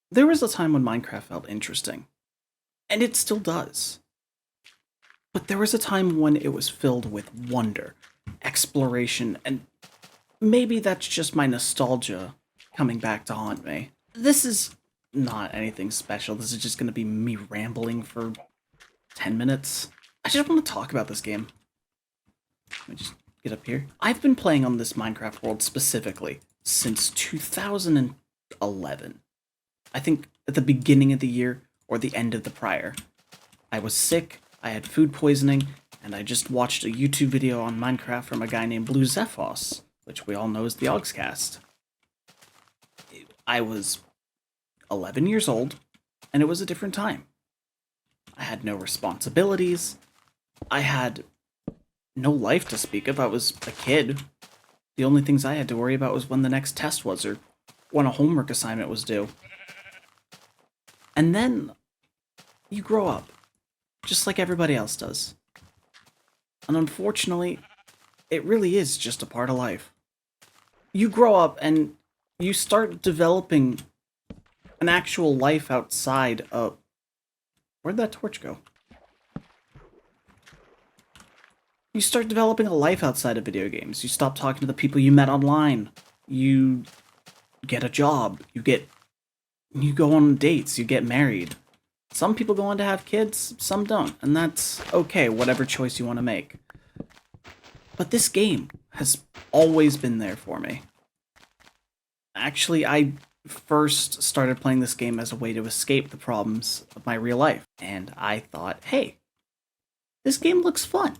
There was a time when Minecraft felt interesting, and it still does. But there was a time when it was filled with wonder, exploration, and maybe that's just my nostalgia coming back to haunt me. This is not anything special. This is just going to be me rambling for 10 minutes. I just want to talk about this game. Let me just get up here. I've been playing on this Minecraft world specifically since 2011. I think at the beginning of the year or the end of the prior. I was sick, I had food poisoning, and I just watched a YouTube video on Minecraft from a guy named Blue Zephos, which we all know as the Ogscast. I was 11 years old, and it was a different time. I had no responsibilities. I had no life to speak of. I was a kid. The only things I had to worry about was when the next test was or when a homework assignment was due. And then you grow up, just like everybody else does. And unfortunately, it really is just a part of life. You grow up and you start developing an actual life outside of... Where'd that torch go? You start developing a life outside of video games. You stop talking to the people you met online. You get a job. You go on dates. You get married. Some people go on to have kids, some don't. And that's okay, whatever choice you want to make. But this game has always been there for me. Actually, I first started playing this game as a way to escape the problems of my real life. And I thought, hey, this game looks fun.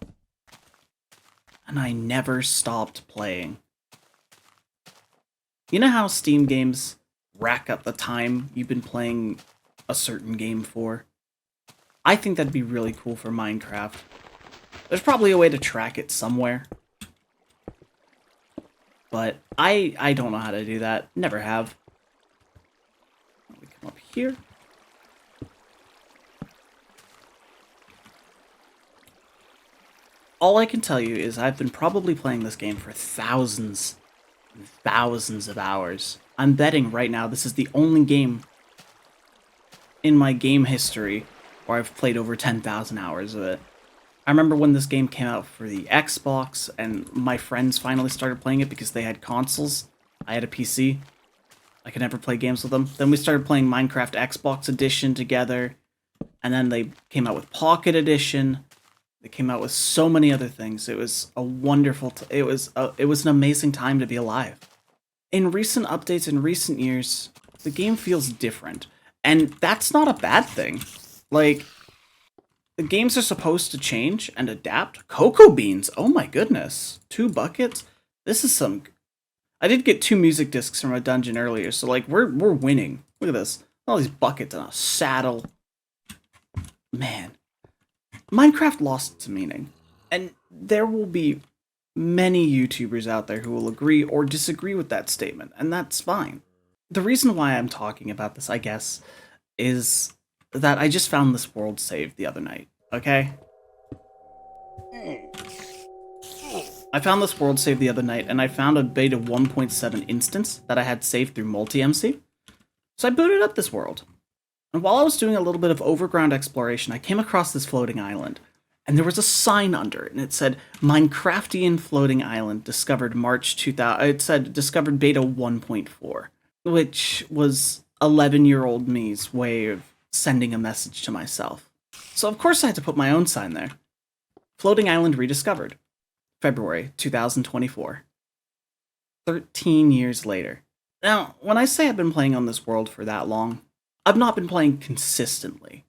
And I never stopped playing. You know how Steam games rack up the time you've been playing a certain game for? I think that'd be really cool for Minecraft. There's probably a way to track it somewhere. But I don't know how to do that. Never have. We come up here. All I can tell you is I've been probably playing this game for thousands and thousands of hours. I'm betting right now this is the only game in my game history where I've played over 10,000 hours of it. I remember when this game came out for the Xbox, and my friends finally started playing it because they had consoles. I had a PC. I could never play games with them. Then we started playing Minecraft Xbox Edition together, and then they came out with Pocket Edition. They came out with so many other things. It was a wonderful... it was an amazing time to be alive. In recent updates in recent years, the game feels different, and that's not a bad thing. Like, the games are supposed to change and adapt. Cocoa beans, oh my goodness. 2 buckets? This is some... I did get 2 music discs from a dungeon earlier, so like, we're winning. Look at this. All these buckets and a saddle. Man. Minecraft lost its meaning. And there will be many YouTubers out there who will agree or disagree with that statement, and that's fine. The reason why I'm talking about this, I guess, is that I just found this world saved the other night, okay? I found this world saved the other night, and I found a beta 1.7 instance that I had saved through multi-MC. So I booted up this world. And while I was doing a little bit of overground exploration, I came across this floating island. And there was a sign under it, and it said, Minecraftian Floating Island, discovered March 2000... It said, discovered beta 1.4, which was 11-year-old me's way of sending a message to myself. So of course I had to put my own sign there. Floating Island rediscovered. February 2024. 13 years later. Now, when I say I've been playing on this world for that long, I've not been playing consistently.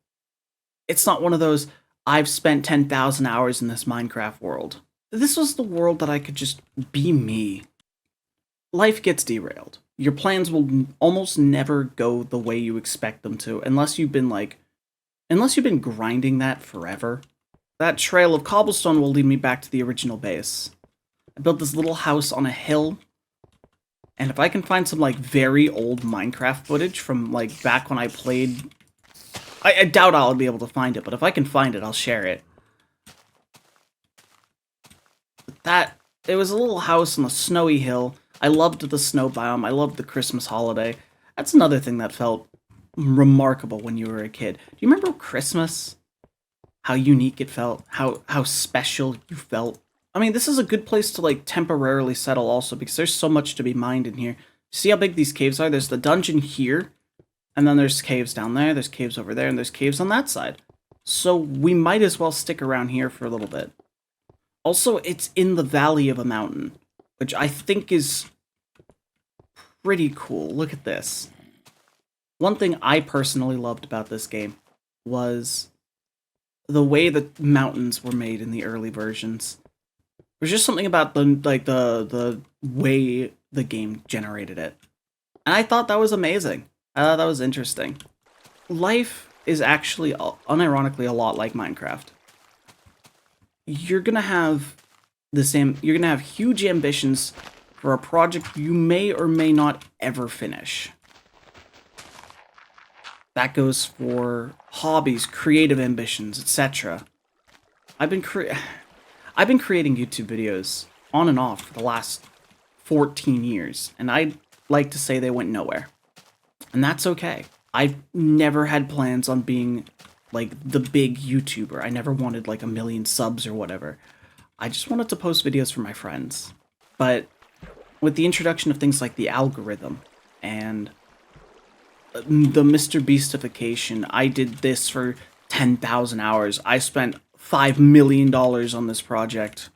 It's not one of those, I've spent 10,000 hours in this Minecraft world. This was the world that I could just be me. Life gets derailed. Your plans will almost never go the way you expect them to, unless you've been grinding that forever. That trail of cobblestone will lead me back to the original base. I built this little house on a hill, and if I can find some, like, very old Minecraft footage from, like, back when I played... I doubt I'll be able to find it, but if I can find it, I'll share it. It was a little house on a snowy hill. I loved the snow biome. I loved the Christmas holiday. That's another thing that felt remarkable when you were a kid. Do you remember Christmas? How unique it felt? How special you felt? I mean, this is a good place to like temporarily settle also because there's so much to be mined in here. See how big these caves are? There's the dungeon here, and then there's caves down there, there's caves over there, and there's caves on that side. So we might as well stick around here for a little bit. Also, it's in the valley of a mountain, which I think is pretty cool. Look at this. One thing I personally loved about this game was the way the mountains were made in the early versions. There's just something about the way the game generated it. And I thought that was amazing. I thought that was interesting. Life is actually, unironically, a lot like Minecraft. You're gonna have you're gonna have huge ambitions for a project you may or may not ever finish. That goes for hobbies, creative ambitions, etc. I've been creating YouTube videos on and off for the last 14 years, and I'd like to say they went nowhere. And that's okay. I've never had plans on being like the big YouTuber. I never wanted like 1 million subs or whatever. I just wanted to post videos for my friends. But with the introduction of things like the algorithm and the Mr. Beastification, I did this for 10,000 hours. I spent $5 million on this project.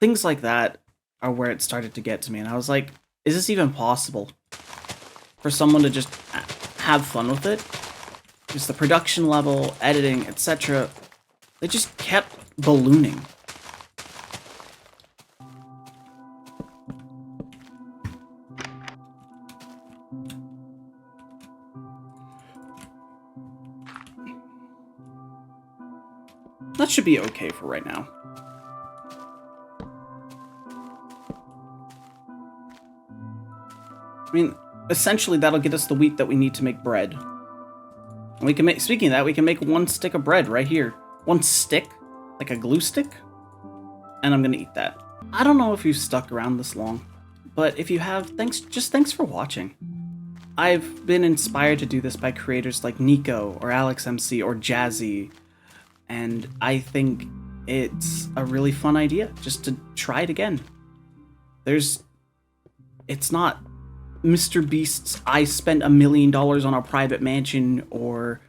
Things like that are where it started to get to me, and I was like, is this even possible? For someone to just have fun with it? Just the production level, editing, etc. They just kept ballooning. That should be okay for right now. I mean, essentially that'll get us the wheat that we need to make bread. And we can make, speaking of that, we can make 1 stick of bread right here. 1 stick? Like a glue stick? And I'm gonna eat that. I don't know if you've stuck around this long, but if you have, thanks for watching. I've been inspired to do this by creators like Nico, or AlexMC, or Jazzy, and I think it's a really fun idea, just to try it again. It's not Mr. Beast's I spent $1 million on a private mansion, or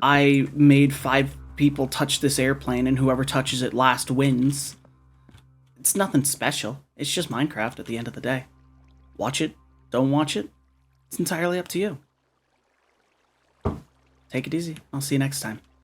I made 5 people touch this airplane and whoever touches it last wins. It's nothing special. It's just Minecraft at the end of the day. Watch it, don't watch it, it's entirely up to you. Take it easy. I'll see you next time.